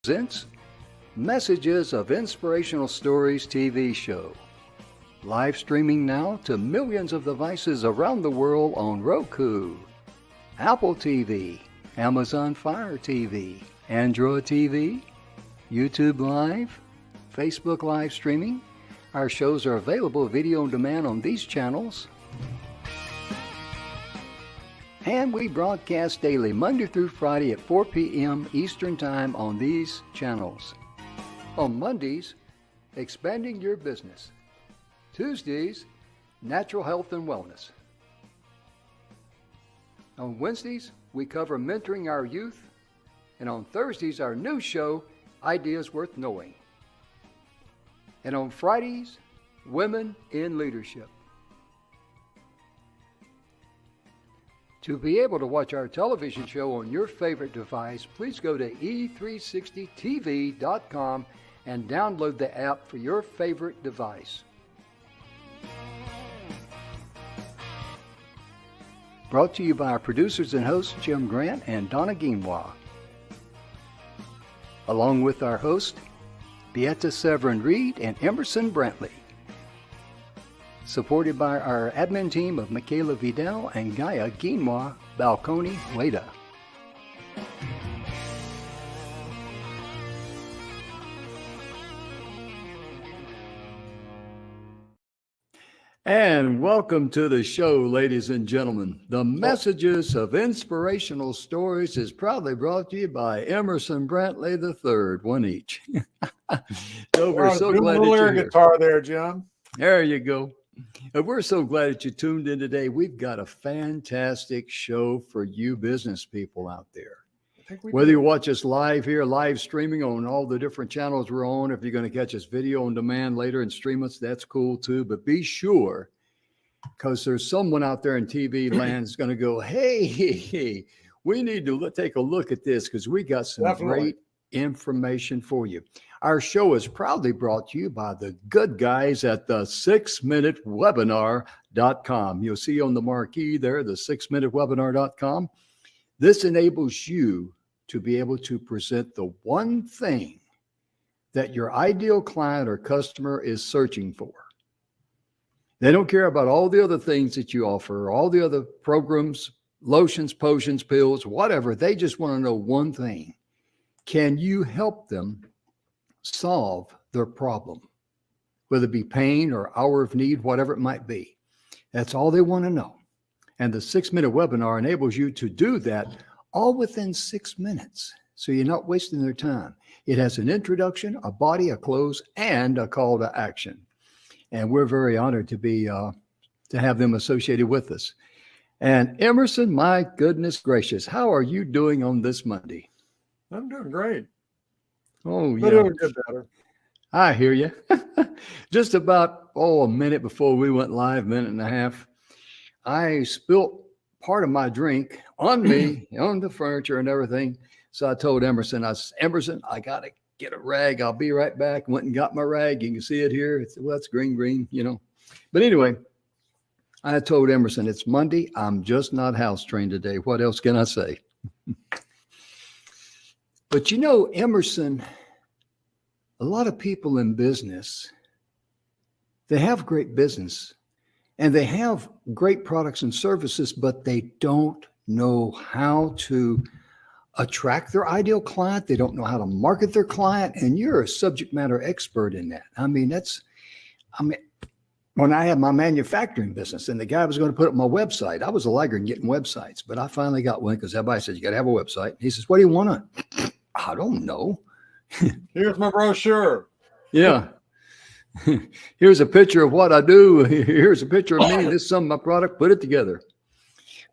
presents Messages of Inspirational Stories TV show. Live streaming now to millions of devices around the world on Roku, Apple TV, Amazon Fire TV, Android TV, YouTube Live, Facebook live streaming. Our shows are available video on demand on these channels. And we broadcast daily, Monday through Friday at 4 p.m. Eastern Time on these channels. On Mondays, Expanding Your Business. Tuesdays, Natural Health and Wellness. On Wednesdays, we cover Mentoring Our Youth. And on Thursdays, our new show, Ideas Worth Knowing. And on Fridays, Women in Leadership. To be able to watch our television show on your favorite device, please go to e360tv.com and download the app for your favorite device. Brought to you by our producers and hosts, Jim Grant and donnaguinouard. Along with our hosts, Beata Severin Reed and Emersonbrantley. Supported by our admin team of Michaela Vidal and Gaia Guinois Balconi Weda. And welcome to the show, ladies and gentlemen. The Messages of Inspirational Stories is proudly brought to you by Emersonbrantley III, one each. So we're so glad that you're here. Guitar there, Jim. There you go. And we're so glad that you tuned in today. We've got a fantastic show for you business people out there. Whether you watch us live here, live streaming on all the different channels we're on, if you're going to catch us video on demand later and stream us, that's cool too. But be sure, because there's someone out there in TV land is going to go, hey, we need to take a look at this because we got some great information for you. Our show is proudly brought to you by the good guys at the 6minutewebinar.com. You'll see on the marquee there, the 6minutewebinar.com. This enables you to be able to present the one thing that your ideal client or customer is searching for. They don't care about all the other things that you offer, all the other programs, lotions, potions, pills, whatever. They just want to know one thing. Can you help them solve their problem? Whether it be pain or hour of need, whatever it might be. That's all they want to know. And the 6-minute webinar enables you to do that all within 6 minutes. So you're not wasting their time. It has an introduction, a body, a close, and a call to action. And we're very honored to be to have them associated with us. And Emerson, my goodness gracious, how are you doing on this Monday? I'm doing great. Oh, yeah. But it would get better. I hear you. Just about, a minute before we went live, minute and a half, I spilt part of my drink on me, on the furniture and everything. So I told Emerson, Emerson, I got to get a rag. I'll be right back. Went and got my rag. You can see it here. It's green, you know. But anyway, I told Emerson, it's Monday. I'm just not house trained today. What else can I say? But you know, Emerson, a lot of people in business, they have great business and they have great products and services, but they don't know how to attract their ideal client. They don't know how to market their client. And you're a subject matter expert in that. When I had my manufacturing business and the guy was going to put up my website, I was a laggard in getting websites, but I finally got one because everybody said, you got to have a website. He says, what do you want on it? I don't know. Here's my brochure. Yeah. Here's a picture of what I do. Here's a picture of me. This is some of my product. Put it together.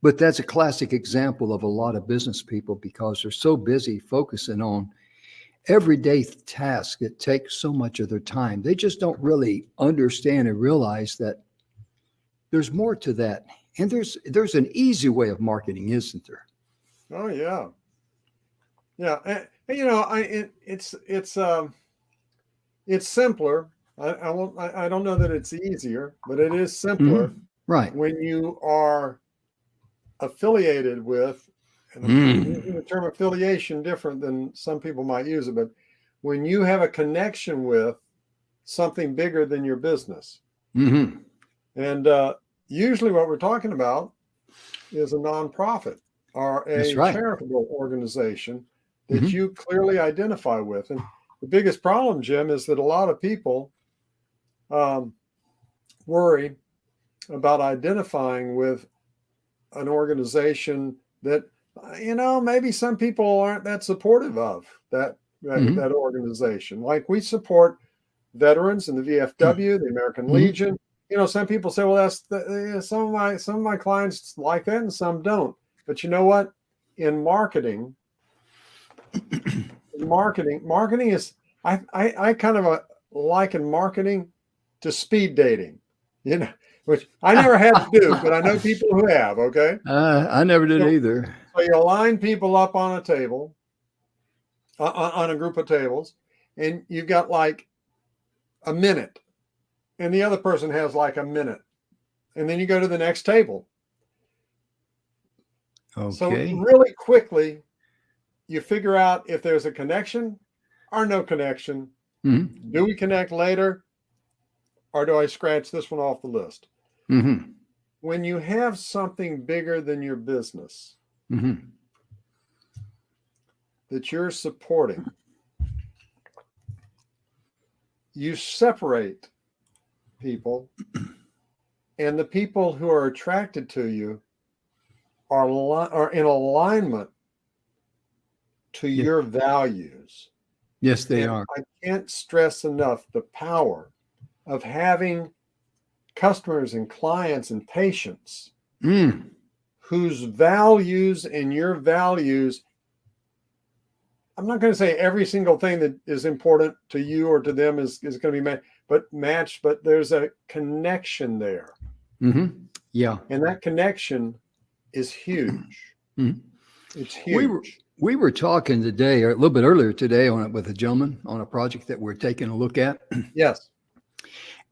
But that's a classic example of a lot of business people because they're so busy focusing on everyday tasks that take so much of their time. They just don't really understand and realize that there's more to that. And there's an easy way of marketing, isn't there? Oh, yeah. Yeah. And, you know, it's simpler. I don't know that it's easier, but it is simpler. Mm-hmm. Right. When you are affiliated with and I'm using the term affiliation different than some people might use it, but when you have a connection with something bigger than your business. Mm-hmm. And usually what we're talking about is a nonprofit or That's a right. charitable organization that you clearly identify with. And the biggest problem, Jim, is that a lot of people worry about identifying with an organization that, maybe some people aren't that supportive of that organization. Like, we support veterans in the VFW, the American Legion. Some people say, well, that's some of my clients like that and some don't. But you know what? In marketing is, I kind of liken marketing to speed dating, which I never had to do, but I know people who have. Okay. I never did either. So you line people up on a table, on a group of tables, and you've got like a minute, and the other person has like a minute, and then you go to the next table. Okay. So really quickly, you figure out if there's a connection or no connection. Do we connect later, or do I scratch this one off the list? When you have something bigger than your business that you're supporting, you separate people, and the people who are attracted to you are in alignment to your values. Yes, they are. I can't stress enough the power of having customers and clients and patients whose values and your values, I'm not going to say every single thing that is important to you or to them is going to be matched, but there's a connection there. Yeah. And that connection is huge. It's huge. We were talking today, or a little bit earlier today, with a gentleman on a project that we're taking a look at. Yes.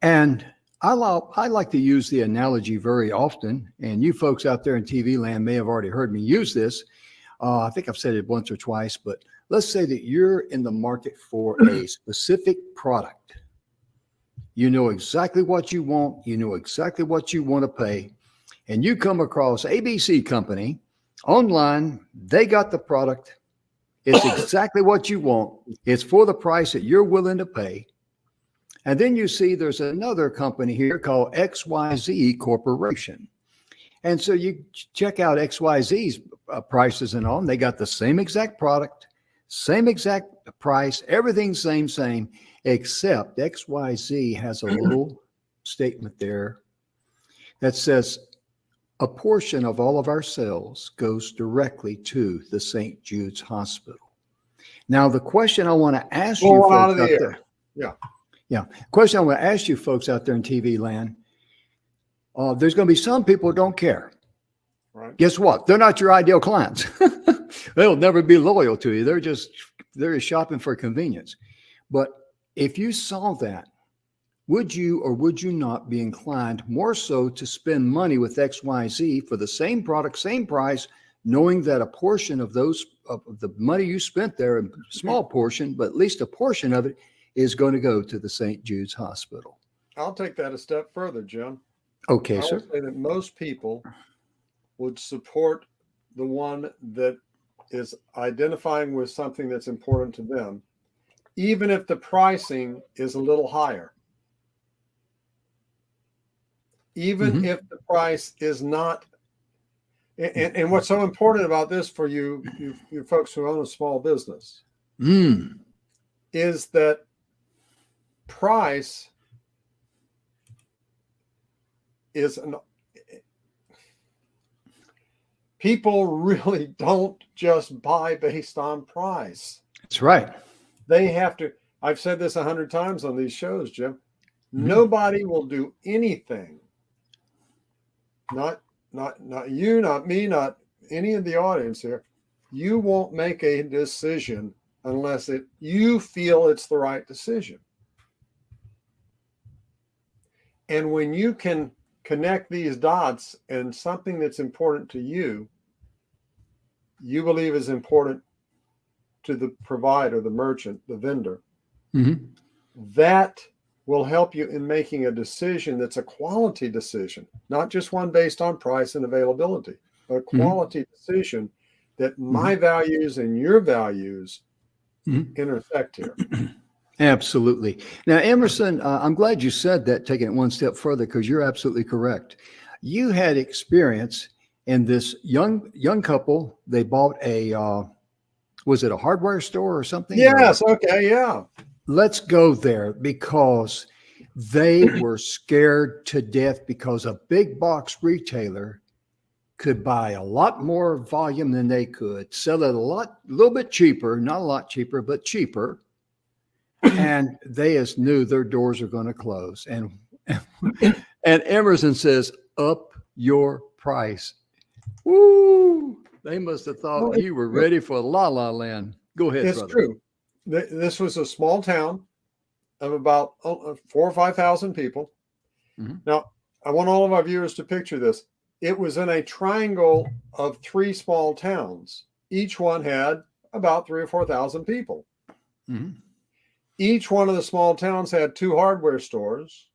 And I like to use the analogy very often, and you folks out there in TV land may have already heard me use this. I think I've said it once or twice, but let's say that you're in the market for a specific product. You know exactly what you want. You know exactly what you want to pay. And you come across ABC company online. They got the product. It's exactly what you want. It's for the price that you're willing to pay. And then you see there's another company here called XYZ Corporation. And so you check out XYZ's prices and all, and they got the same exact product, same exact price, everything same, except XYZ has a little statement there that says a portion of all of our sales goes directly to the St. Jude's Hospital. Now, the question I want to ask you folks out there. Yeah. Question I want to ask you folks out there in TV land. There's going to be some people who don't care. Right. Guess what? They're not your ideal clients. They'll never be loyal to you. They're just shopping for convenience. But if you saw that, would you or would you not be inclined more so to spend money with XYZ for the same product, same price, knowing that a portion of the money you spent there, a small portion, but at least a portion of it, is going to go to the St. Jude's Hospital? I'll take that a step further, Jim. Okay, sir. I would say that most people would support the one that is identifying with something that's important to them, even if the pricing is a little higher. Even if the price is not, and what's so important about this for you folks who own a small business is that price is people really don't just buy based on price. That's right. They have to. I've said this 100 times on these shows, Jim. Nobody will do anything. Not you, not me, not any of the audience here. You won't make a decision unless you feel it's the right decision. And when you can connect these dots and something that's important to you, you believe is important to the provider, the merchant, the vendor, that will help you in making a decision that's a quality decision, not just one based on price and availability, but a quality decision that my values and your values intersect here. Absolutely. Now, Emerson, I'm glad you said that, taking it one step further, because you're absolutely correct. You had experience in this young couple. They bought was it a hardware store or something? Yes. Okay. Yeah. Let's go there, because they were scared to death because a big box retailer could buy a lot more volume than they could, sell it a little bit cheaper, not a lot cheaper, but cheaper. And they just knew their doors are going to close. And Emerson says, up your price. Woo! They must have thought you were ready for La La Land. Go ahead, it's brother. True. This was a small town of about 4,000 or 5,000 people. Now, I want all of our viewers to picture this. It was in a triangle of 3 small towns. Each one had about 3,000 or 4,000 people. Each one of the small towns had 2 hardware stores.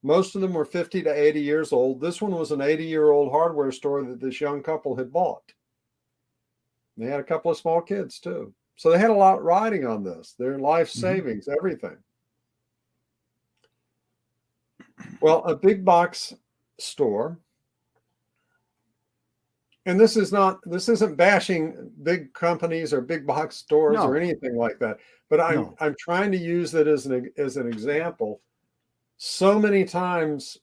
Most of them were 50 to 80 years old. This one was an 80-year-old hardware store that this young couple had bought. They had a couple of small kids too. So they had a lot riding on this. Their life savings, everything. Well, a big box store, and this isn't bashing big companies or big box stores or anything like that, but I'm trying to use it as an example. So many times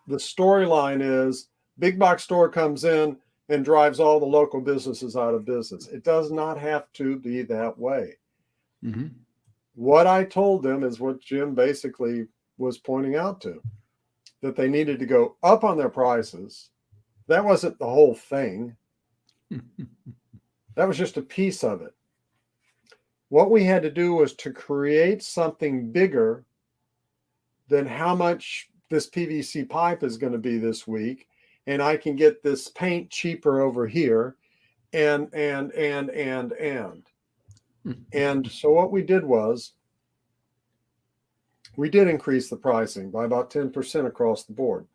the storyline is big box store comes in and drives all the local businesses out of business. It does not have to be that way. What I told them is what Jim basically was pointing out to, that they needed to go up on their prices. That wasn't the whole thing. That was just a piece of it. What we had to do was to create something bigger than how much this PVC pipe is going to be this week, and I can get this paint cheaper over here, and so what we did was we did increase the pricing by about 10% across the board.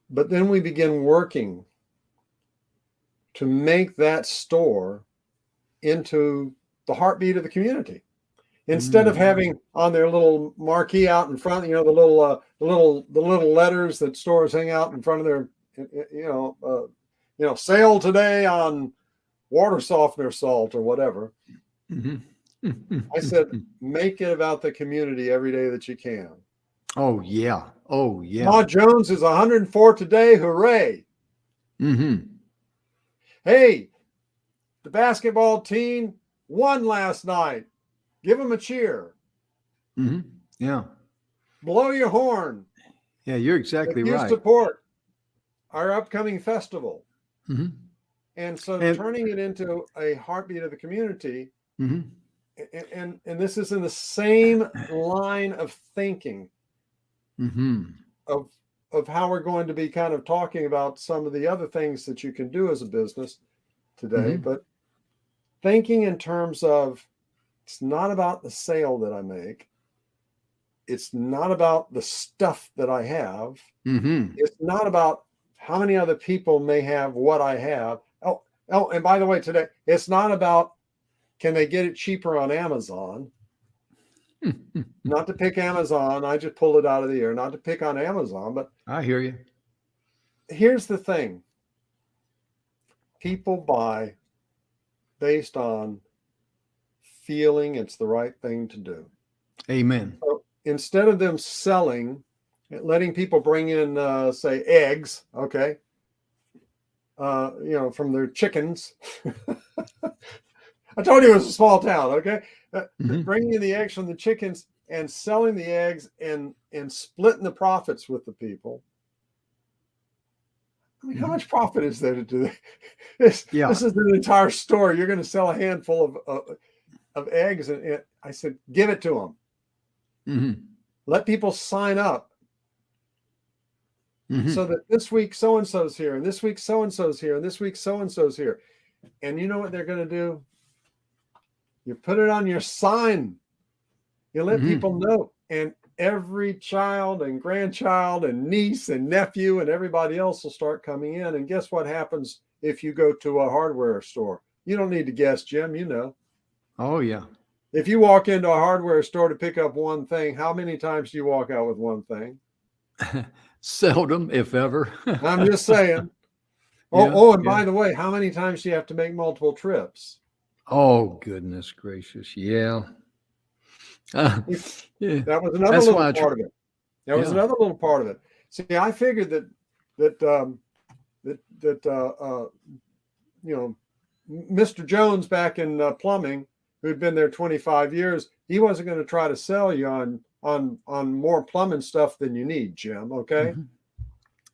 But then we began working to make that store into the heartbeat of the community. Instead of having on their little marquee out in front, the little letters that stores hang out in front of their, sale today on water softener salt or whatever. I said, make it about the community every day that you can. Oh yeah. Oh yeah. Ma Jones is 104 today. Hooray. Hey, the basketball team won last night. Give them a cheer. Yeah. Blow your horn. Yeah, you're exactly if you right. Support our upcoming festival. And so turning it into a heartbeat of the community. And this is in the same line of thinking of how we're going to be kind of talking about some of the other things that you can do as a business today, but thinking in terms of, it's not about the sale that I make. It's not about the stuff that I have. It's not about how many other people may have what I have. Oh, and by the way, today, it's not about, can they get it cheaper on Amazon? Not to pick Amazon. I just pulled it out of the air. Not to pick on Amazon, but I hear you. Here's the thing. People buy based on feeling it's the right thing to do. Amen. So instead of them selling, letting people bring in, say, eggs, okay, from their chickens. I told you it was a small town, okay? Bringing in the eggs from the chickens and selling the eggs and splitting the profits with the people. I mean, how much profit is there to do this? This is an entire store. You're going to sell a handful of eggs. And I said, give it to them. Let people sign up so that this week so-and-so's here, and this week so-and-so's here, and this week so-and-so's here. And you know what they're going to do? You put it on your sign. You let people know. And every child and grandchild and niece and nephew and everybody else will start coming in. And guess what happens if you go to a hardware store? You don't need to guess, Jim. You know. Oh, yeah. If you walk into a hardware store to pick up one thing, how many times do you walk out with one thing? Seldom, if ever. I'm just saying. And by the way, how many times do you have to make multiple trips? Oh, goodness gracious. Yeah. That was another little part of it. That was another little part of it. See, I figured that Mr. Jones back in plumbing, who'd been there 25 years, he wasn't going to try to sell you on more plumbing stuff than you need, Jim. Okay.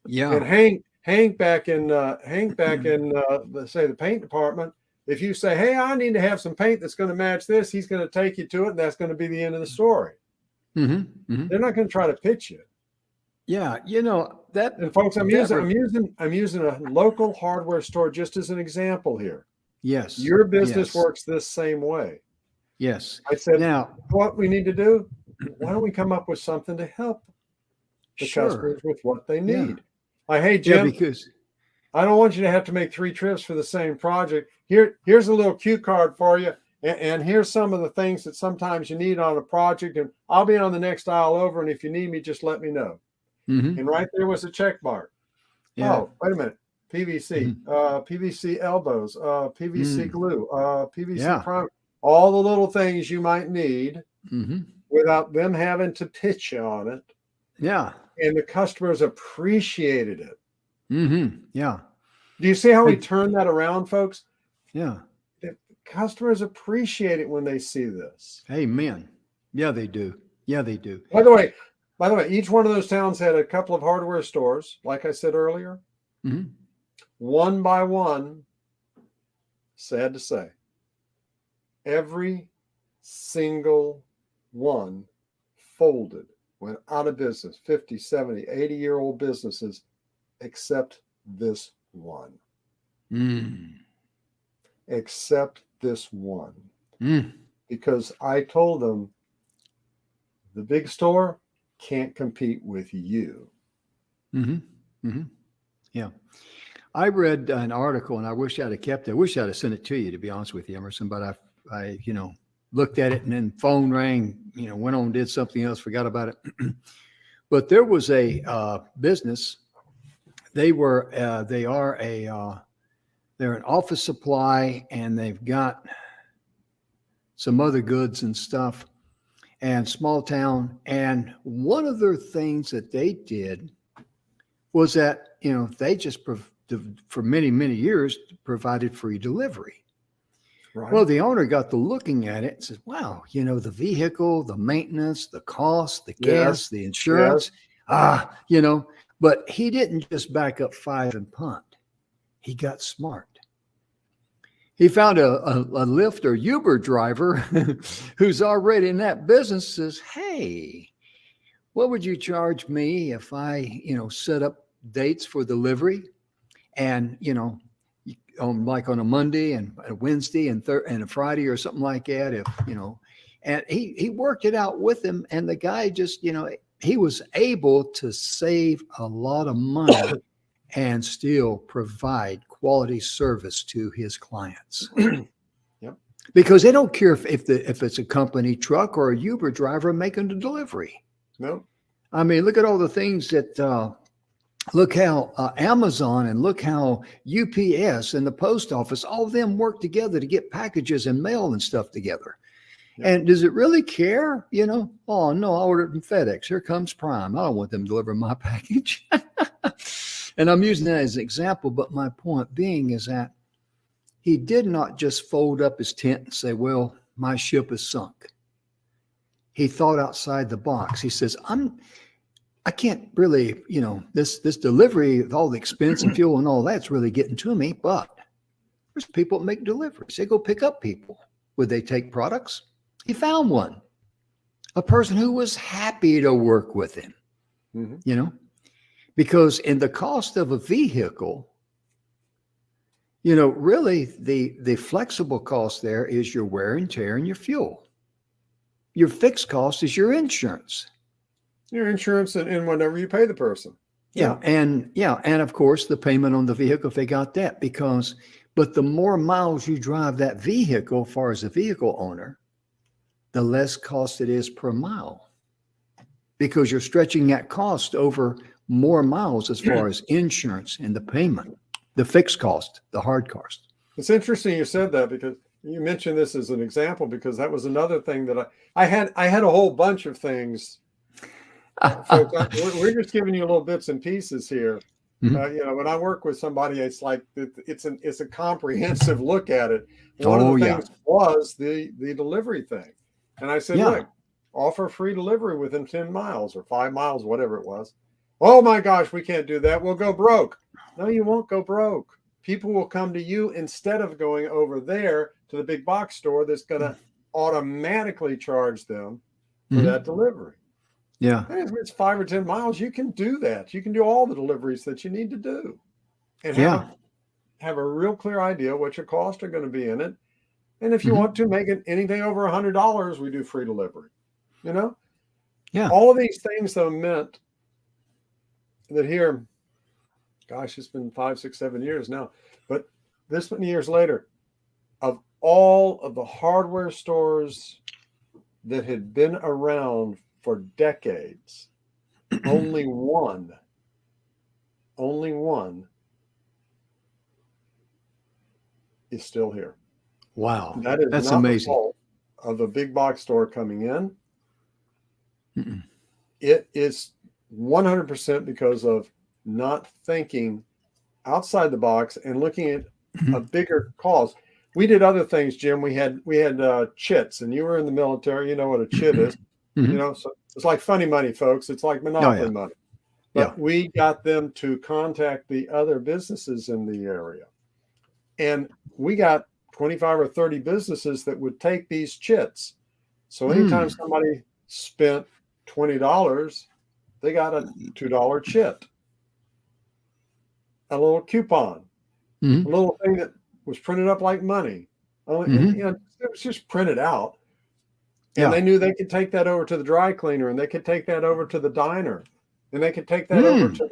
Yeah. And Hank back in let's say the paint department, if you say, hey, I need to have some paint that's going to match this, he's going to take you to it, and that's going to be the end of the story. They're not going to try to pitch you. Yeah, you know that. And folks, I'm using a local hardware store just as an example here. Yes. Your business works this same way. Yes. I said, now what we need to do, why don't we come up with something to help the customers with what they need? Hey, Jim, because I don't want you to have to make 3 trips for the same project. Here's a little cue card for you. And here's some of the things that sometimes you need on a project. And I'll be on the next aisle over. And if you need me, just let me know. And right there was a check mark. Yeah. Oh, wait a minute. PVC, PVC elbows, PVC glue, PVC primer, all the little things you might need without them having to pitch you on it. Yeah. And the customers appreciated it. Yeah. Do you see how we turn that around, folks? Yeah. The customers appreciate it when they see this. Amen. Yeah, they do. Yeah, they do. By the way, each one of those towns had a couple of hardware stores, like I said earlier. One by one, sad to say, every single one folded, went out of business, 50, 70, 80-year-old businesses, except this one. Except this one. Because I told them the big store can't compete with you. Yeah. I read an article, and I wish I'd have kept it. I wish I'd have sent it to you, to be honest with you, Emerson, but I looked at it and then phone rang, went on and did something else, forgot about it. But there was a business. They're an office supply, and they've got some other goods and stuff, and small town. And one of the things that they did was that, they just for many, many years provided free delivery. Right. Well, the owner got to looking at it and says, wow, the vehicle, the maintenance, the cost, the gas, the insurance, but he didn't just back up 5 and punt. He got smart. He found a Lyft or Uber driver who's already in that business, says, hey, what would you charge me if I, set up dates for delivery? And, like on a Monday and a Wednesday and a Friday or something like that, and he worked it out with him. And the guy just, he was able to save a lot of money and still provide quality service to his clients. Because they don't care if it's a company truck or a Uber driver making the delivery. No. I mean, look at all the things that, look how Amazon and look how UPS and the post office, all of them work together to get packages and mail and stuff together. And does it really care? Oh, no, I ordered from FedEx. Here comes Prime. I don't want them delivering my package. And I'm using that as an example, but my point being is that he did not just fold up his tent and say, well, my ship is sunk. He thought outside the box. He says, I can't really, this delivery with all the expense and fuel and all that's really getting to me, but there's people that make deliveries. They go pick up people. Would they take products? He found one, a person who was happy to work with him, Because in the cost of a vehicle, really the flexible cost there is your wear and tear and your fuel. Your fixed cost is your insurance. Your insurance and whatever you pay the person. Yeah. And of course the payment on the vehicle if they got that, but the more miles you drive that vehicle, as far as the vehicle owner, the less cost it is per mile, because you're stretching that cost over more miles as far as insurance and the payment, the fixed cost, the hard cost. It's interesting you said that, because you mentioned this as an example, because that was another thing that I had a whole bunch of things. Folks, we're just giving you little bits and pieces here. Mm-hmm. When I work with somebody, it's like it's a comprehensive look at it. One of the things was the delivery thing, and I said, look, offer free delivery within 10 miles or 5 miles, whatever it was. Oh my gosh, we can't do that. We'll go broke. No, you won't go broke. People will come to you instead of going over there to the big box store that's going to automatically charge them for that delivery. Yeah. And if it's 5 or 10 miles, you can do that. You can do all the deliveries that you need to do, and have a real clear idea what your costs are going to be in it. And if you want to make it anything over $100, we do free delivery. Yeah. All of these things though meant that here, gosh, it's been 5, 6, 7 years now, but this many years later, of all of the hardware stores that had been around for decades, only one is still here. Wow. That is That's not amazing. the fault of a big box store coming in. It is 100% because of not thinking outside the box and looking at a bigger cause. We did other things, Jim. We had chits, and you were in the military. You know what a chit is. So it's like funny money, folks. It's like Monopoly money. But we got them to contact the other businesses in the area, and we got 25 or 30 businesses that would take these chits. So anytime somebody spent $20, they got a $2 chit, a little coupon, a little thing that was printed up like money. It was just printed out. And they knew they could take that over to the dry cleaner, and they could take that over to the diner, and they could take that over to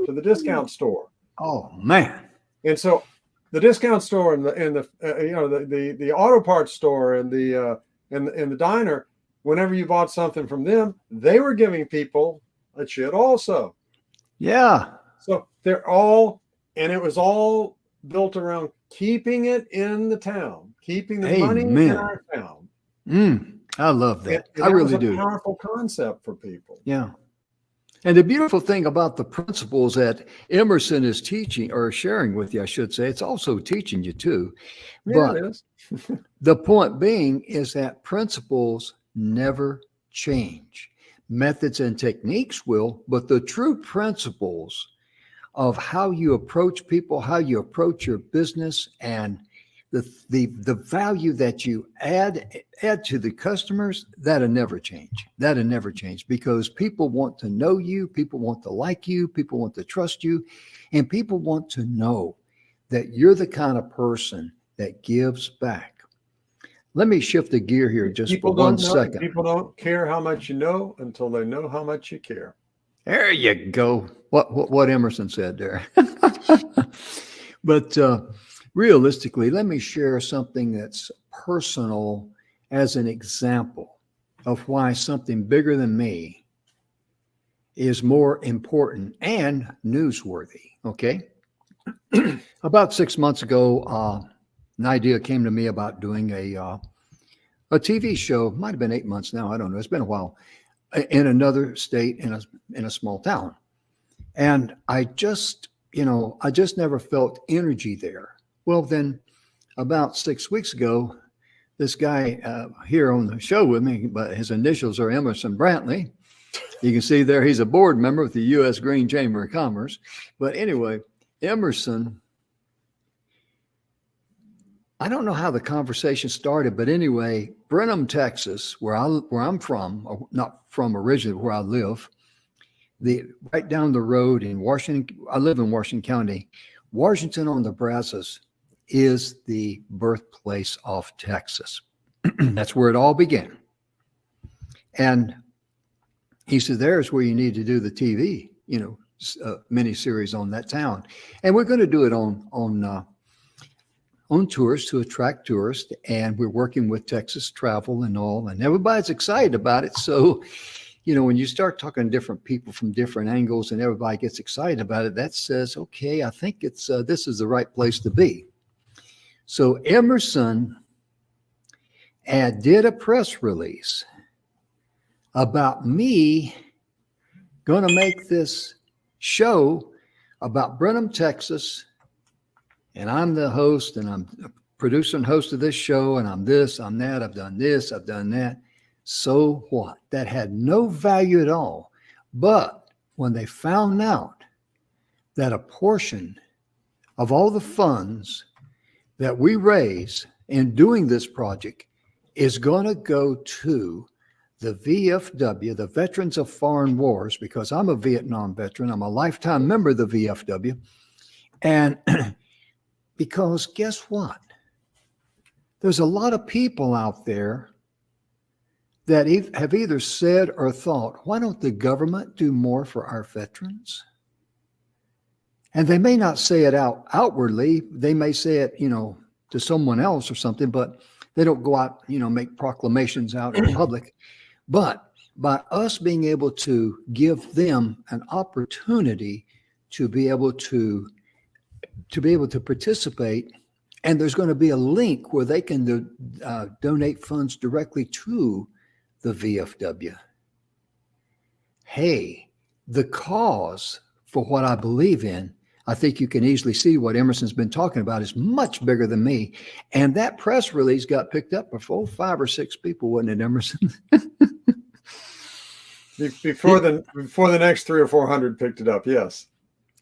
the discount store. Oh man! And so the discount store and the auto parts store and the diner, whenever you bought something from them, they were giving people a chit also. Yeah. So it was all built around keeping it in the town, keeping the money in our town. I love that. And I really was a do. Powerful concept for people. Yeah. And the beautiful thing about the principles that Emerson is teaching, or sharing with you, I should say, it's also teaching you too. Yeah, but it is. the point being is that principles never change. Methods and techniques will, but the true principles of how you approach people, how you approach your business, and the value that you add to the customers, that'll never change. That'll never change, because people want to know you, people want to like you, people want to trust you, and people want to know that you're the kind of person that gives back. Let me shift the gear here just for 1 second. People don't care how much you know until they know how much you care. There you go. What Emerson said there. But realistically, let me share something that's personal as an example of why something bigger than me is more important and newsworthy. Okay. About 6 months ago, an idea came to me about doing a TV show. Might have been 8 months now. I don't know. It's been a while. In another state, in a small town. And I just never felt energy there. Well, then about 6 weeks ago, this guy here on the show with me, but his initials are Emersonbrantley. You can see there, he's a board member with the U.S. Green Chamber of Commerce. But anyway, Emerson, I don't know how the conversation started, but anyway, Brenham, Texas, where I'm from, or not from originally, where I live, right down the road in Washington. I live in Washington County. Washington on the Brazos is the birthplace of Texas. That's where it all began. And he said, there's where you need to do the TV, mini series on that town. And we're going to do it on tours to attract tourists. And we're working with Texas Travel and all, and everybody's excited about it. So, when you start talking to different people from different angles and everybody gets excited about it, that says, okay, I think this is the right place to be. So Emerson did a press release about me going to make this show about Brenham, Texas, and I'm the host, and I'm a producer and host of this show, and I'm this, I'm that, I've done this, I've done that. So what? That had no value at all. But when they found out that a portion of all the funds that we raise in doing this project is going to go to the VFW, the Veterans of Foreign Wars, because I'm a Vietnam veteran. I'm a lifetime member of the VFW. And because guess what? There's a lot of people out there that have either said or thought, why don't the government do more for our veterans? And they may not say it outwardly. They may say it, to someone else or something, but they don't go out, make proclamations out in public. But by us being able to give them an opportunity to be able to participate, and there's going to be a link where they can donate funds directly to the VFW. Hey, the cause for what I believe in, I think you can easily see what Emerson's been talking about is much bigger than me. And that press release got picked up by 5 or 6 people, wasn't it, Emerson? Before the next 300 or 400 picked it up, yes.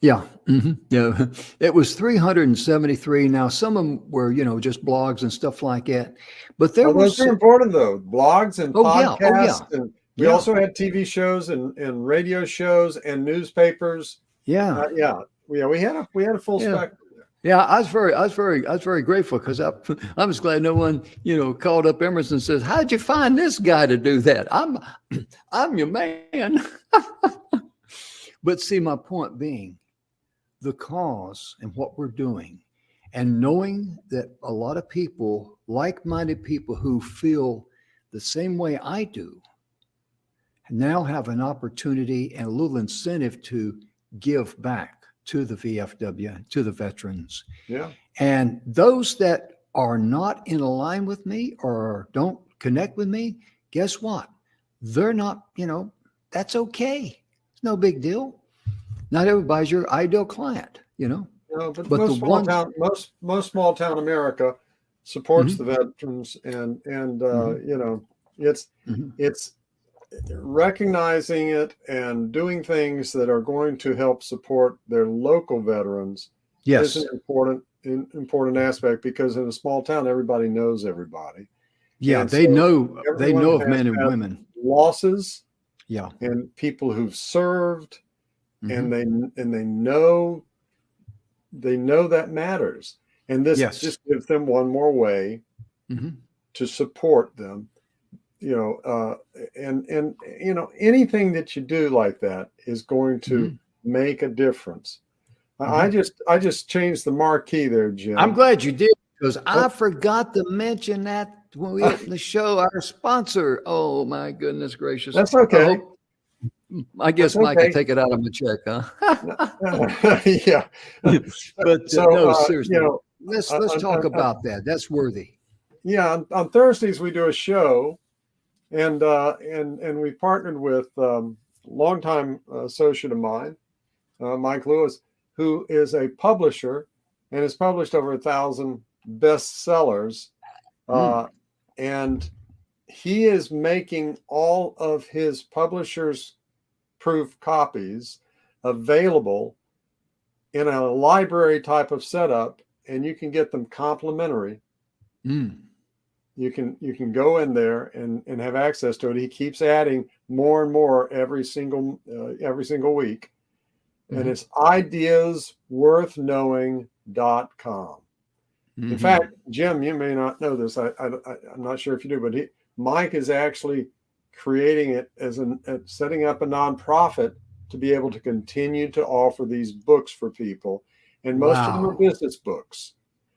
Yeah. Mm-hmm. Yeah. It was 373. Now, some of them were, just blogs and stuff like that. But there was those are important though. Blogs and podcasts. Yeah. And we also had TV shows and radio shows and newspapers. Yeah. We had a full spectrum. Yeah, I was very grateful because I was glad no one, called up Emerson and says, how'd you find this guy to do that? I'm your man. But see, my point being, the cause and what we're doing, and knowing that a lot of people, like-minded people who feel the same way I do, now have an opportunity and a little incentive to give back to the VFW, to the veterans. Yeah. And those that are not in line with me or don't connect with me, guess what? They're not, that's okay. It's no big deal. Not everybody's your ideal client, No, but most small town America supports the veterans, and it's recognizing it and doing things that are going to help support their local veterans. Yes, is an important aspect, because in a small town everybody knows everybody. Yeah, and they so know of men and women. Losses. Yeah, and people who've served. And they know that matters, and this just gives them one more way to support them, and anything that you do like that is going to make a difference. I just changed the marquee there, Jim. I'm glad you did, because I forgot to mention that when we hit the show, our sponsor. Oh my goodness gracious! That's okay. I guess Mike can take it out of my check, huh? Yeah. But no, seriously, let's talk about that. That's worthy. Yeah. On Thursdays we do a show, and we partnered with longtime associate of mine, Mikelewis, who is a publisher and has published over 1,000 bestsellers, and he is making all of his publishers' proof copies available in a library type of setup, and you can get them complimentary you can go in there and have access to it. He keeps adding more and more every single week. And it's ideasworthknowing.com. In fact, Jim, you may not know this. I'm not sure if you do, but Mike is actually creating it as setting up a nonprofit to be able to continue to offer these books for people. And most of them are business books.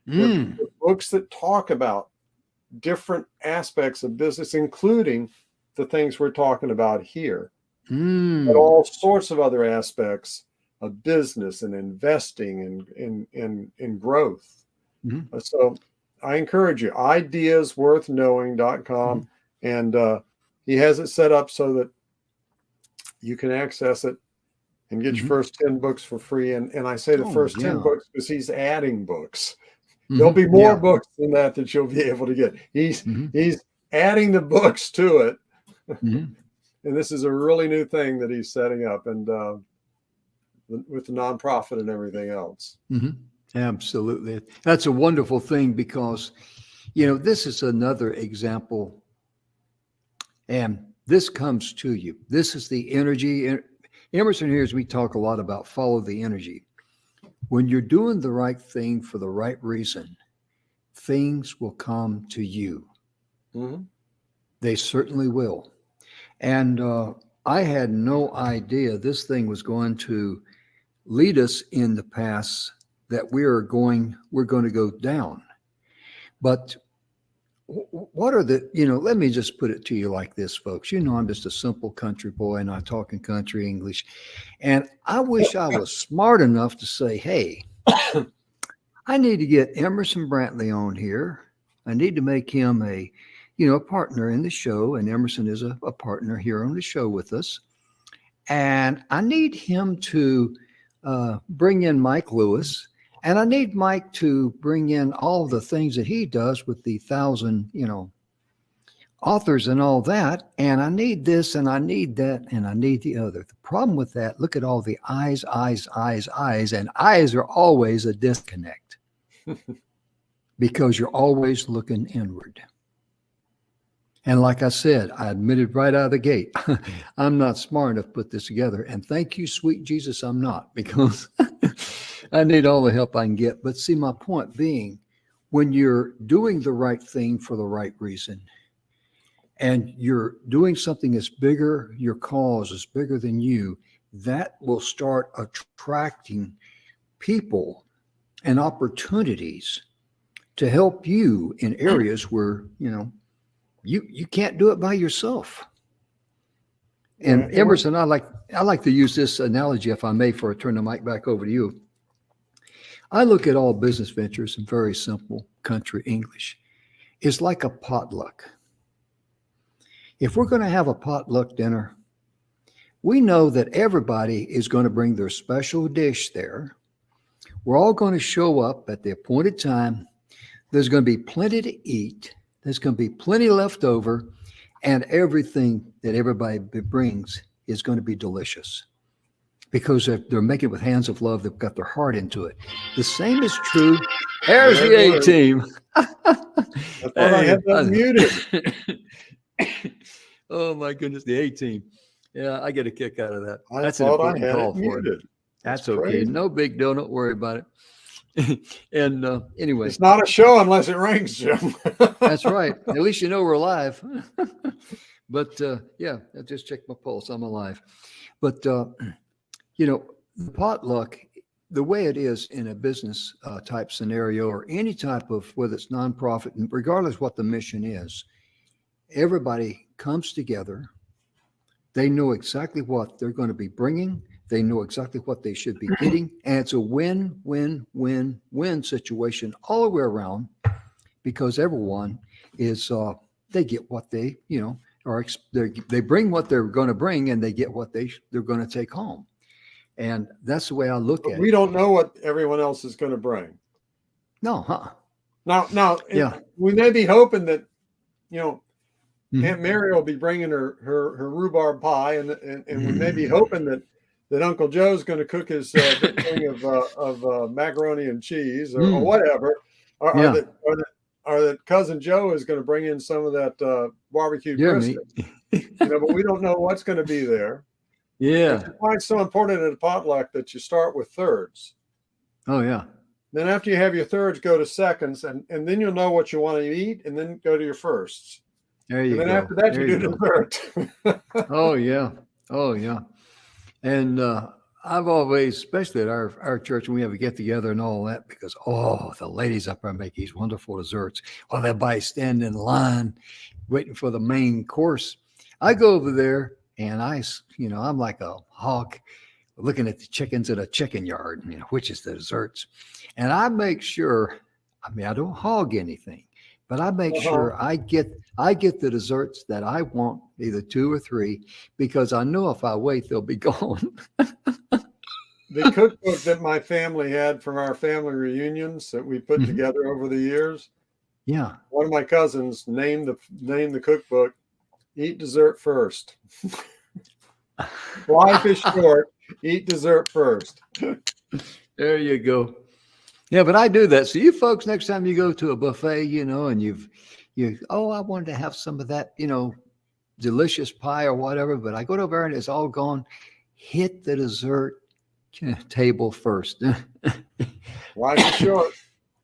They're books that talk about different aspects of business, including the things we're talking about here, but all sorts of other aspects of business and investing and growth. So I encourage you, ideasworthknowing.com. And he has it set up so that you can access it and get your first 10 books for free. And I say the first 10 books because he's adding books. There'll be more books than that you'll be able to get. He's adding the books to it. And this is a really new thing that he's setting up, and with the nonprofit and everything else. Absolutely. That's a wonderful thing because, this is another example, and this comes to you. This is the energy. Emerson hears we talk a lot about follow the energy. When you're doing the right thing for the right reason, things will come to you. They certainly will. And I had no idea this thing was going to lead us in the paths that we're going to go down. But what are let me just put it to you like this, folks. I'm just a simple country boy and I talk in country English. And I wish I was smart enough to say, hey, I need to get Emerson Brantley on here. I need to make him a partner in the show. And Emerson is a partner here on the show with us. And I need him to bring in Mikelewis. And I need Mike to bring in all the things that he does with the 1,000, authors and all that. And I need this and I need that and I need the other. The problem with that, look at all the eyes, and eyes are always a disconnect because you're always looking inward. And like I said, I admitted right out of the gate, I'm not smart enough to put this together. And thank you, sweet Jesus, I'm not, because I need all the help I can get. But see, my point being, when you're doing the right thing for the right reason, and you're doing something that's bigger, your cause is bigger than you, that will start attracting people and opportunities to help you in areas where, you can't do it by yourself. And Emerson, I like to use this analogy, if I may, before I turn the mic back over to you. I look at all business ventures in very simple country English. It's like a potluck. If we're going to have a potluck dinner, we know that everybody is going to bring their special dish there. We're all going to show up at the appointed time. There's going to be plenty to eat. There's going to be plenty left over, and everything that everybody brings is going to be delicious because they're making it with hands of love. They've got their heart into it. The same is true. There's the A team. I thought I had that muted. Oh my goodness, the A team. Yeah, I get a kick out of that. That's an important call for it. That's okay. Crazy. No big deal. Don't worry about it. And anyway, it's not a show unless it rings, Jim. That's right. At least we're live. But yeah, I just checked my pulse. I'm alive. But the potluck, the way it is in a business type scenario or any type of, whether it's nonprofit, regardless what the mission is, everybody comes together. They know exactly what they're going to be bringing. They know exactly what they should be getting. And it's a win-win-win-win situation all the way around because everyone is, they get what they, they bring what they're going to bring and they get what they're going to take home. And that's the way I look at it. We don't know what everyone else is going to bring. No, huh? Now, yeah. We may be hoping that, Aunt Mary will be bringing her rhubarb pie, and we may be hoping that Uncle Joe's going to cook his big thing of macaroni and cheese or whatever. Are or that cousin Joe is going to bring in some of that barbecued meat. brisket. But we don't know what's going to be there. Yeah. Which is why it's so important at a potluck that you start with thirds. Oh, yeah. Then after you have your thirds, go to seconds, and then you'll know what you want to eat, and then go to your firsts. There you go. And then after that, there you do dessert. Oh, yeah. Oh, yeah. And I've always, especially at our church, when we have a get together and all that, because, the ladies up there make these wonderful desserts while everybody's standing in line waiting for the main course. I go over there and I'm like a hawk looking at the chickens in a chicken yard, which is the desserts. And I make sure, I don't hog anything, but I make sure I get the desserts that I want, either 2 or 3, because I know if I wait, they'll be gone. The cookbook that my family had from our family reunions that we put together over the years. Yeah. One of my cousins named the cookbook, "Eat Dessert First." Life is short. Eat dessert first. There you go. Yeah, but I do that. So you folks, next time you go to a buffet, and I wanted to have some of that, delicious pie or whatever, but I go over there and it's all gone. Hit the dessert table first. Life is short.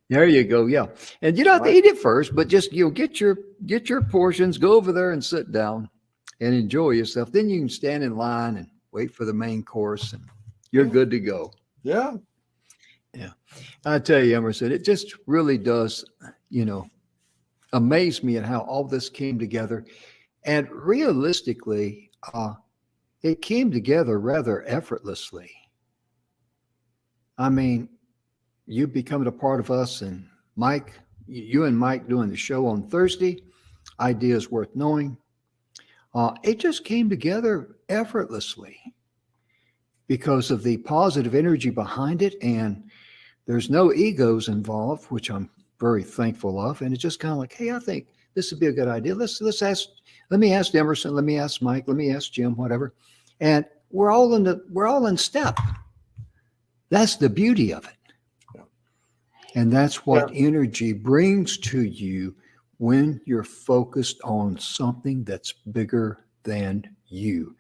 There you go. Yeah. And you don't have to eat it first, but just, get your portions, go over there and sit down and enjoy yourself. Then you can stand in line and wait for the main course and you're good to go. Yeah. Yeah. I tell you, Emerson, it just really does, amaze me at how all this came together. And realistically, it came together rather effortlessly. I mean, you becoming a part of us, and Mike, you and Mike doing the show on Thursday, Ideas Worth Knowing. It just came together effortlessly because of the positive energy behind it. And there's no egos involved, which I'm very thankful of. And it's just kind of like, hey, I think this would be a good idea. Let me ask Emerson, let me ask Mike, let me ask Jim, whatever. And we're all in step. That's the beauty of it. Yeah. And that's what energy brings to you when you're focused on something that's bigger than you.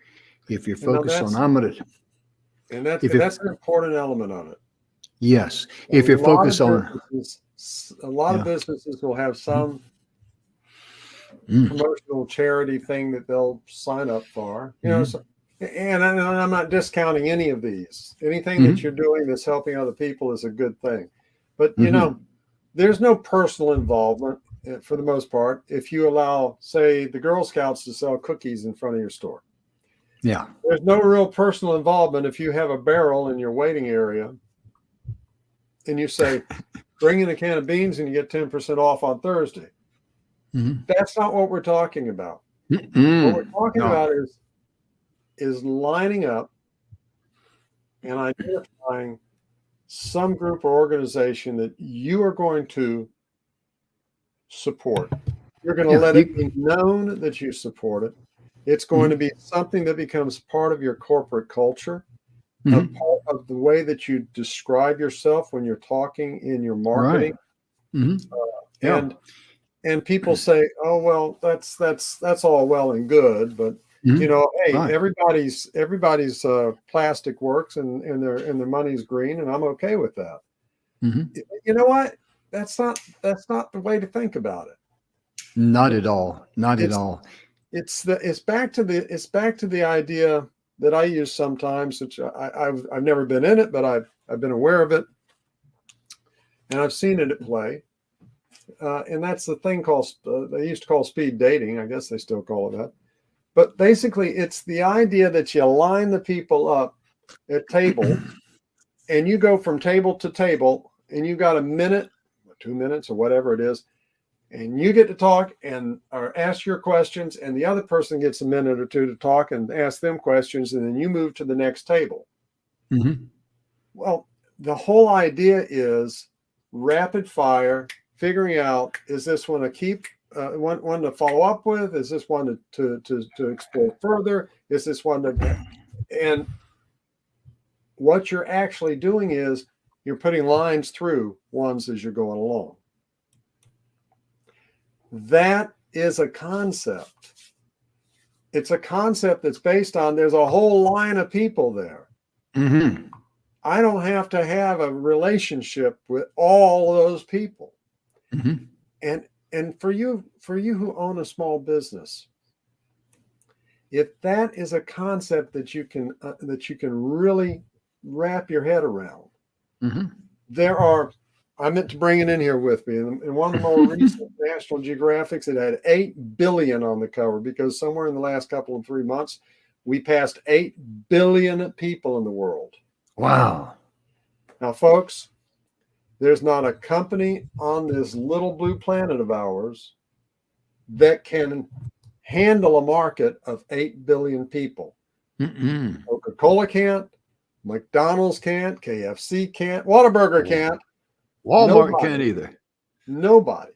If you're focused on, that's an important element of it. Yes. If you're focused on, a lot of businesses will have some promotional charity thing that they'll sign up for, and I'm not discounting any of these. Anything that you're doing that's helping other people is a good thing. But, there's no personal involvement for the most part if you allow, say, the Girl Scouts to sell cookies in front of your store. Yeah. There's no real personal involvement if you have a barrel in your waiting area and you say, bring in a can of beans and you get 10% off on Thursday. That's not what we're talking about. What we're talking about is lining up and identifying some group or organization that you are going to support. You're going to let it be known that you support it. It's going to be something that becomes part of your corporate culture, a part of the way that you describe yourself when you're talking in your marketing. Right. And people say, oh, well, that's all well and good, but hey, everybody's plastic works and their money's green, and I'm okay with that. You know what? That's not the way to think about it. Not at all. Not at all. It's back to the idea that I use sometimes, which I've never been in it, but I've been aware of it, and I've seen it at play. And that's the thing called they used to call speed dating. I guess they still call it that. But basically, it's the idea that you line the people up at table, and you go from table to table, and you got a minute, 2 minutes, or whatever it is, and you get to talk or ask your questions, and the other person gets a minute or two to talk and ask them questions, and then you move to the next table. Well, the whole idea is rapid fire, figuring out, is this one to keep, one to follow up with? Is this one to explore further? Is this one to, and what you're actually doing is you're putting lines through ones as you're going along. That is a concept. It's a concept that's based on there's a whole line of people there. Mm-hmm. I don't have to have a relationship with all those people. Mm-hmm. And for you who own a small business, if that is a concept that you can really wrap your head around, Mm-hmm. I meant to bring it in here with me. In one of the more recent National Geographics, it had 8 billion on the cover, because somewhere in the last couple of 3 months, we passed 8 billion people in the world. Wow. Now, folks, there's not a company on this little blue planet of ours that can handle a market of 8 billion people. Mm-mm. Coca-Cola can't, McDonald's can't, KFC can't, Whataburger can't. Walmart can't either. Nobody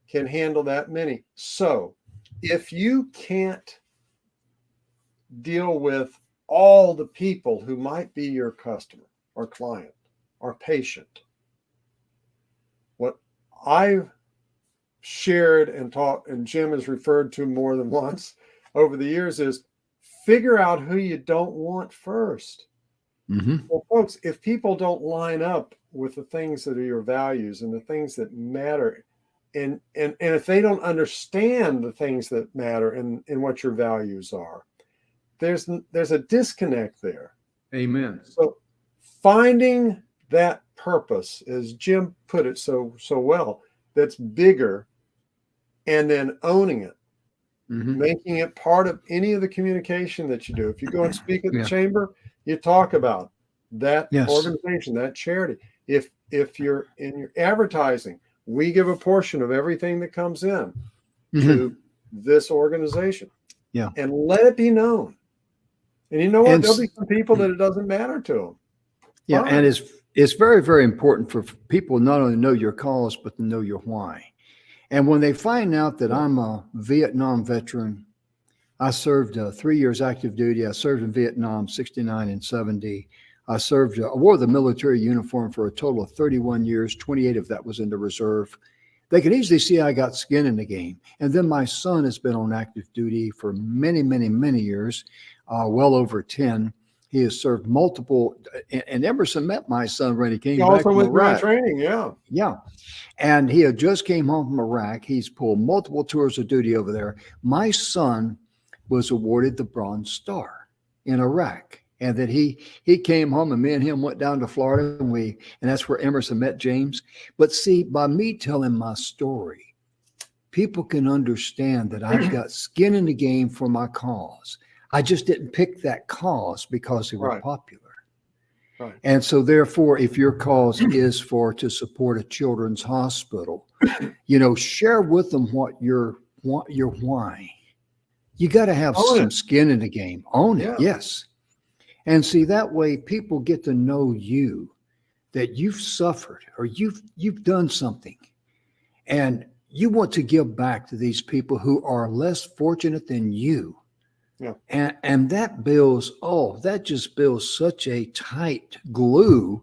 can handle that many. So if you can't deal with all the people who might be your customer or client or patient, what I've shared and taught, and Jim has referred to more than once over the years, is figure out who you don't want first. Mm-hmm. Well, folks, if people don't line up with the things that are your values and the things that matter, and if they don't understand the things that matter and what your values are, there's a disconnect there. Amen. So finding that purpose, as Jim put it so well, that's bigger, and then owning it, making it part of any of the communication that you do. If you go and speak at the chamber, you talk about that organization, that charity. If you're in your advertising, we give a portion of everything that comes in to this organization. Yeah. And let it be known. And you know what? There'll be some people that it doesn't matter to them. Yeah. Fine. And it's very, very important for people not only to know your cause, but to know your why. And when they find out that I'm a Vietnam veteran, I served 3 years active duty. I served in Vietnam, 69 and 70. I wore the military uniform for a total of 31 years. 28 of that was in the reserve. They can easily see I got skin in the game. And then my son has been on active duty for many, many, many years, well over 10. He has served multiple, and Emerson met my son when he came back from Iraq. My training, Yeah. And he had just came home from Iraq. He's pulled multiple tours of duty over there. My son was awarded the Bronze Star in Iraq. And that he came home, and me and him went down to Florida, and that's where Emerson met James. But see, by me telling my story, people can understand that I've got skin in the game for my cause. I just didn't pick that cause because they were popular. Right. And so therefore, if your cause is to support a children's hospital, share with them what your why. You got to have some skin in the game. Own it. Yes. And see, that way people get to know you, that you've suffered or you've done something, and you want to give back to these people who are less fortunate than you. Yeah. And that just builds such a tight glue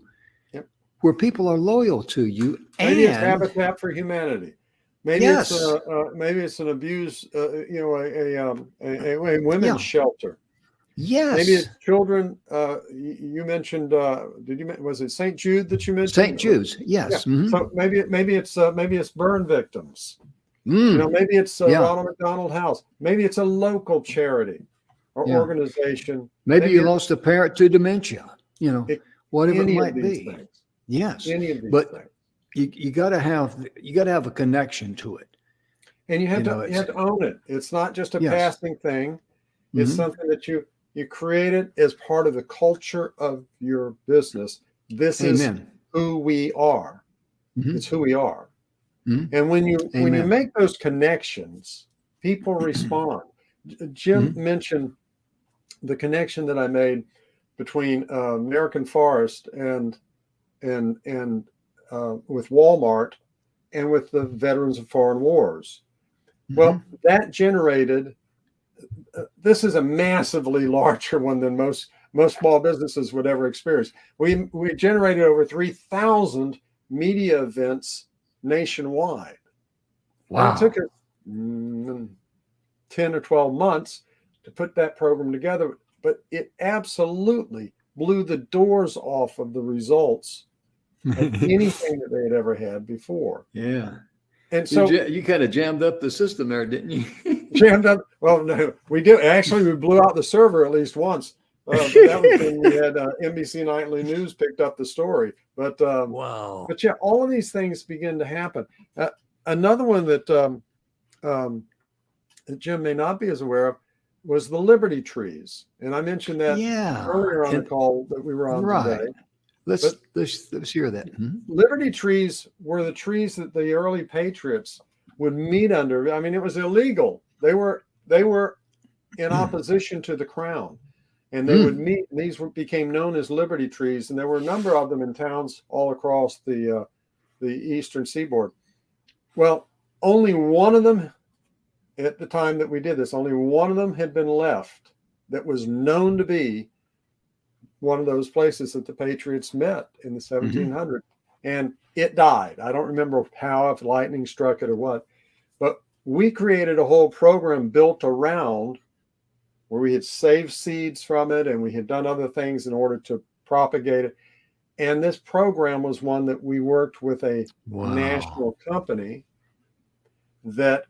where people are loyal to you. Maybe it's Habitat for Humanity. Maybe it's an abuse, a women's shelter. Yes. Maybe it's children. You mentioned. Was it St. Jude that you mentioned? St. Jude's. Yes. Yeah. So maybe it's burn victims. Maybe it's Ronald McDonald House. Maybe it's a local charity or organization. Maybe you lost a parent to dementia. Whatever it might be. Things. Yes. Any of these but things. You got to have a connection to it. And you have to own it. It's not just a passing thing. It's something that you create it as part of the culture of your business. This is who we are. It's who we are. And when you make those connections, people respond. Jim mentioned the connection that I made between American Forest and with Walmart and with the Veterans of Foreign Wars. Well, that generated. This is a massively larger one than most small businesses would ever experience. We generated over 3,000 media events nationwide. And it Wow. took us 10 or 12 months to put that program together, but it absolutely blew the doors off of the results of anything that they had ever had before. Yeah. And so you kind of jammed up the system there, didn't you? jammed up. Well, no, we did. Actually, we blew out the server at least once. But that was when we had NBC Nightly News picked up the story. But Wow. but yeah, all of these things begin to happen. Another one that Jim may not be as aware of was the Liberty trees, and I mentioned that earlier on the call that we were on today. Let's hear that. Liberty trees were the trees that the early patriots would meet under. I mean, it was illegal. They were in opposition to the crown, and they would meet. And these became known as Liberty trees, and there were a number of them in towns all across the eastern seaboard. Well, only one of them, at the time that we did this, only one of them had been left that was known to be one of those places that the Patriots met in the 1700s. And it died. I don't remember how, if lightning struck it or what, but we created a whole program built around where we had saved seeds from it and we had done other things in order to propagate it. And this program was one that we worked with a national company that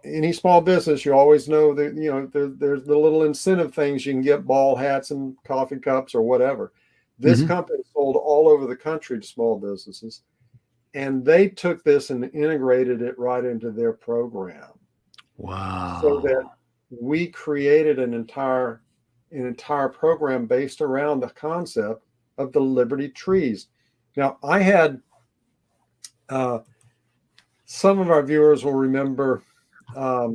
any small business, you always know that, you know, there's the little incentive things. You can get ball hats and coffee cups or whatever. This company sold all over the country to small businesses, and they took this and integrated it right into their program. Wow. So that we created an entire program based around the concept of the Liberty trees. Now, I had some of our viewers will remember there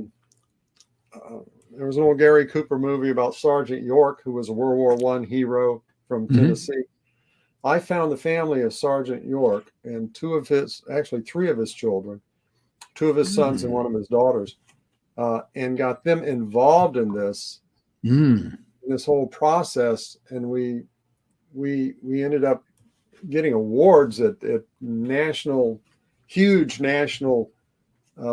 was an old Gary Cooper movie about Sergeant York, who was a World War I hero from Tennessee. I found the family of Sergeant York and three of his children, two of his sons and one of his daughters, and got them involved in this whole process. And we ended up getting awards at huge national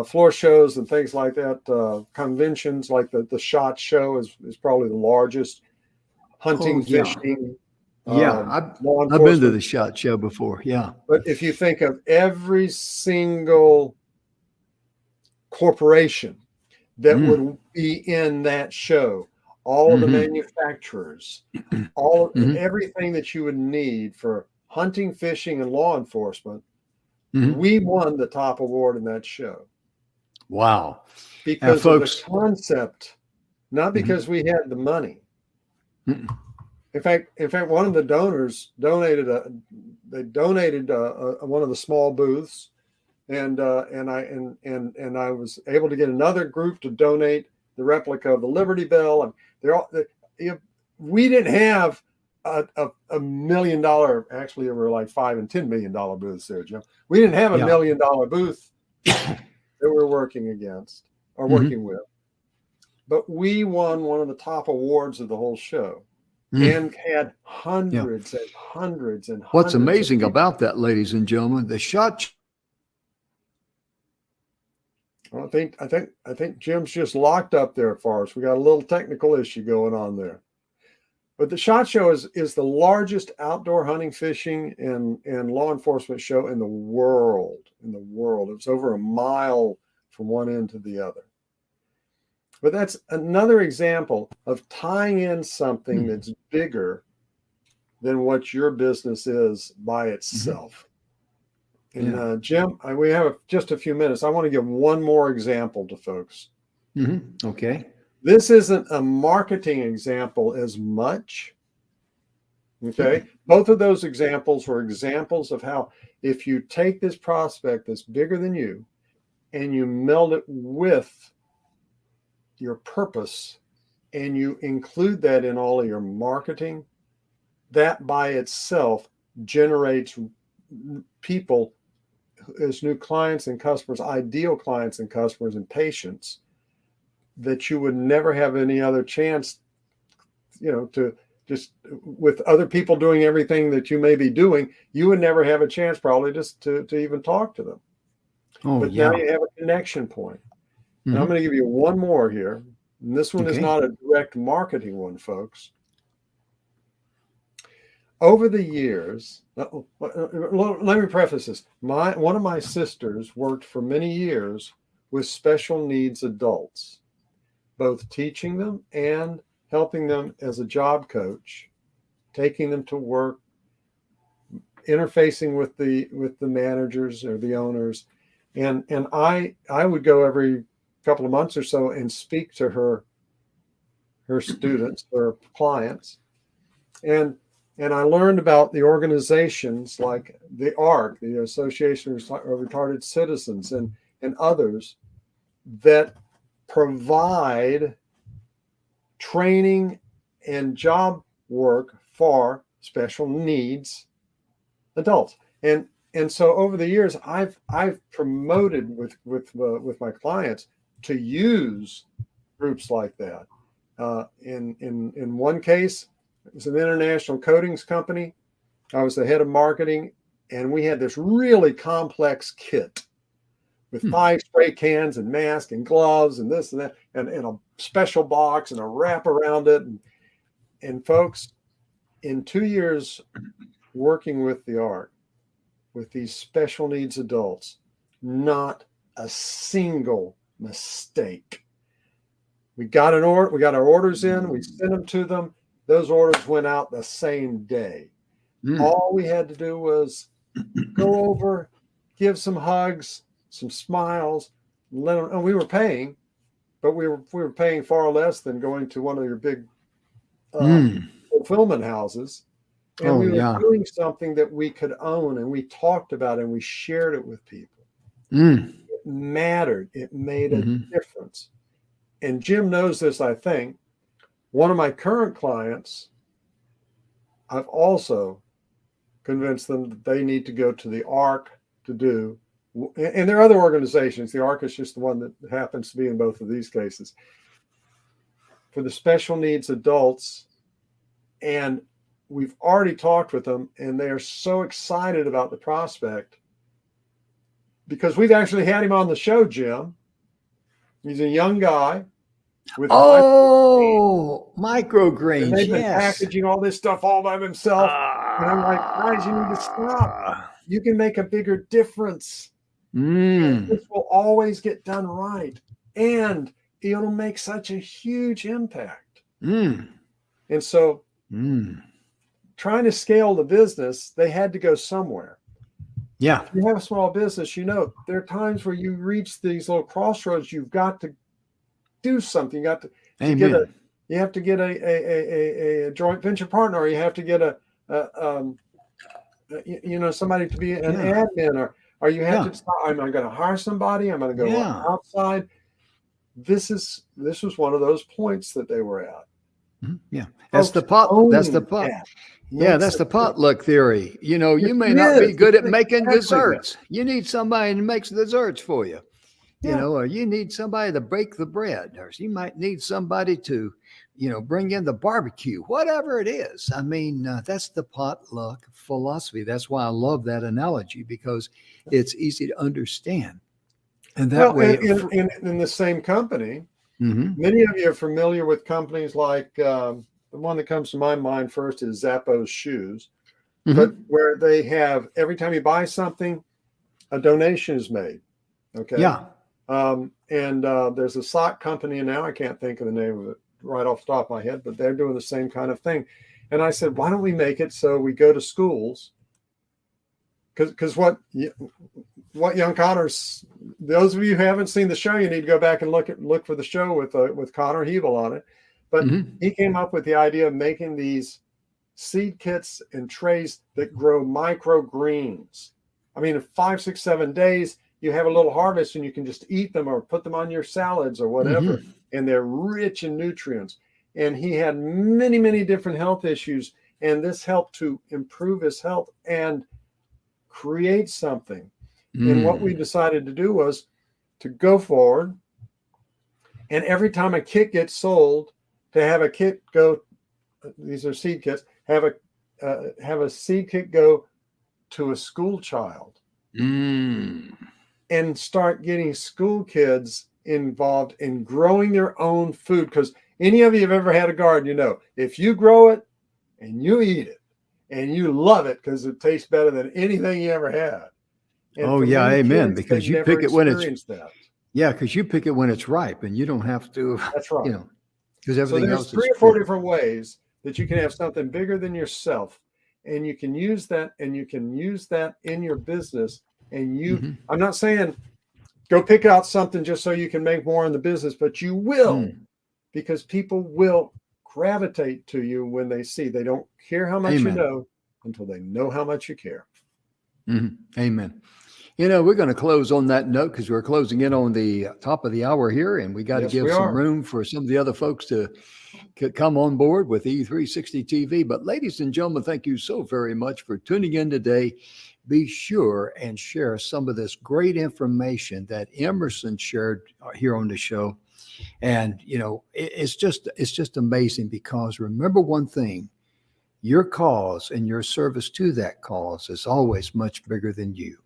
floor shows and things like that, conventions like the SHOT Show is probably the largest hunting, fishing. I've been to the SHOT Show before. Yeah. But if you think of every single corporation that would be in that show, all of the manufacturers, everything that you would need for hunting, fishing, and law enforcement, we won the top award in that show. Wow. Because of the concept, not because we had the money. In fact, one of the donors donated one of the small booths, and I was able to get another group to donate the replica of the Liberty Bell, and we didn't have a $1 million. Actually, there were like $5 and $10 million booths there, Jim. We didn't have a $1 million booth that we're working against or working with, but we won one of the top awards of the whole show. And had hundreds and hundreds and hundreds. What's amazing about that, ladies and gentlemen, the SHOT. I think Jim's just locked up there for us. We got a little technical issue going on there. But the SHOT Show is the largest outdoor hunting, fishing, and law enforcement show in the world. It's over a mile from one end to the other. But that's another example of tying in something that's bigger than what your business is by itself. And Jim, we have just a few minutes. I want to give one more example to folks. Okay. This isn't a marketing example as much. Okay. Both of those examples were examples of how if you take this prospect that's bigger than you and you meld it with your purpose and you include that in all of your marketing, that by itself generates people as new clients and customers, ideal clients and customers and patients that you would never have any other chance, to just with other people doing everything that you may be doing, you would never have a chance probably just to even talk to them. Oh, But now yeah. you have a connection point. And I'm Mhm. going to give you one more here. And this one is Okay. not a direct marketing one, folks. Over the years, let me preface this. One of my sisters worked for many years with special needs adults, both teaching them and helping them as a job coach, taking them to work, interfacing with the managers or the owners. And I would go every couple of months or so and speak to her students or clients. And I learned about the organizations like the ARC, the Association of Retarded Citizens, and others that provide training and job work for special needs adults. And so over the years, I've promoted with my clients to use groups like that. In one case, it was an international coatings company. I was the head of marketing, and we had this really complex kit with 5 spray cans and masks and gloves and this and that, and a special box and a wrap around it. And folks, in 2 years working with the ARC, with these special needs adults, not a single mistake. We got our orders in, we sent them to them. Those orders went out the same day. All we had to do was go over, give some hugs, some smiles, let them, and we were paying, but we were paying far less than going to one of your big fulfillment houses. And we were doing something that we could own, and we talked about it, and we shared it with people. It mattered. It made a difference. And Jim knows this, I think. One of my current clients, I've also convinced them that they need to go to the ARC to do, and there are other organizations. The ARC is just the one that happens to be in both of these cases, for the special needs adults. And we've already talked with them, and they are so excited about the prospect because we've actually had him on the show, Jim. He's a young guy with microgreens. And they've been Yes. packaging all this stuff all by themselves. And I'm like, guys, you need to stop. You can make a bigger difference. This will always get done right. And it'll make such a huge impact. And so trying to scale the business, they had to go somewhere. Yeah. If you have a small business, you know, there are times where you reach these little crossroads. You've got to do something. You got to you have to get a joint venture partner, or you have to get somebody to be an admin, or you have to decide, am I going to hire somebody? I'm going to go outside. This was one of those points that they were at. Yeah. That's the potluck theory. You know, you may not be good at making desserts. You need somebody who makes desserts for you. You know, or you need somebody to bake the bread, or you might need somebody to, bring in the barbecue, whatever it is. I mean, that's the potluck philosophy. That's why I love that analogy, because it's easy to understand. And that way, in the same company, many of you are familiar with companies like the one that comes to my mind first is Zappos shoes, but where they have, every time you buy something, a donation is made. Okay. Yeah. And there's a sock company now, I can't think of the name of it right off the top of my head, but they're doing the same kind of thing. And I said, why don't we make it so we go to schools? Because what young Connor's, those of you who haven't seen the show, you need to go back and look for the show with Connor Hebel on it. But he came up with the idea of making these seed kits and trays that grow microgreens. I mean, in 5, 6, 7 days, you have a little harvest and you can just eat them or put them on your salads or whatever. And they're rich in nutrients. And he had many, many different health issues. And this helped to improve his health and create something. And what we decided to do was to go forward. And every time a kit gets sold, to have a kit go, these are seed kits, have a seed kit go to a school child. and start getting school kids involved in growing their own food. Because any of you have ever had a garden, you know, if you grow it and you eat it and you love it because it tastes better than anything you ever had. And Oh for yeah, many amen. kids, Because they you never pick it when it's experienced that. yeah, because you pick it when it's ripe, and you don't have to, That's right. you know, because So everything there's else is 3 or 4 fruit. different ways that you can have something bigger than yourself, and you can use that, and you can use that in your business. And Mhm. I'm not saying go pick out something just so you can make more in the business, but you will, because people will gravitate to you when they see. They don't care how much you Amen. know until they know how much you care. Amen. You know, we're going to close on that note because we're closing in on the top of the hour here, and we got to Yes, give we some are. room for some of the other folks to come on board with E360 TV. But ladies and gentlemen, thank you so very much for tuning in today. Be sure and share some of this great information that Emerson shared here on the show. And, you know, it's just amazing, because remember one thing, your cause and your service to that cause is always much bigger than you.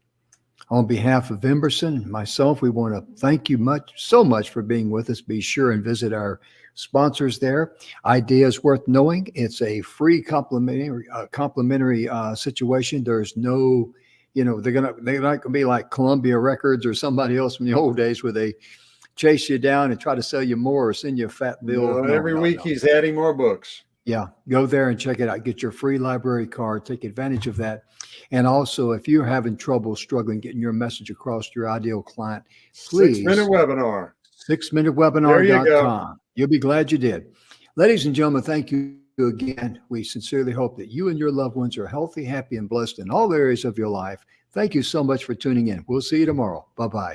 On behalf of Emerson and myself, we want to thank you so much for being with us. Be sure and visit our sponsors there. Ideas Worth Knowing. It's a free complimentary situation. There's no, you know, they're not going to be like Columbia Records or somebody else from the old days where they chase you down and try to sell you more or send you a fat bill. No, every week he's adding more books. Yeah, go there and check it out. Get your free library card. Take advantage of that. And also, if you're having trouble struggling getting your message across to your ideal client, please. 6-minute webinar. 6minutewebinar.com. You'll be glad you did. Ladies and gentlemen, thank you again. We sincerely hope that you and your loved ones are healthy, happy, and blessed in all areas of your life. Thank you so much for tuning in. We'll see you tomorrow. Bye-bye.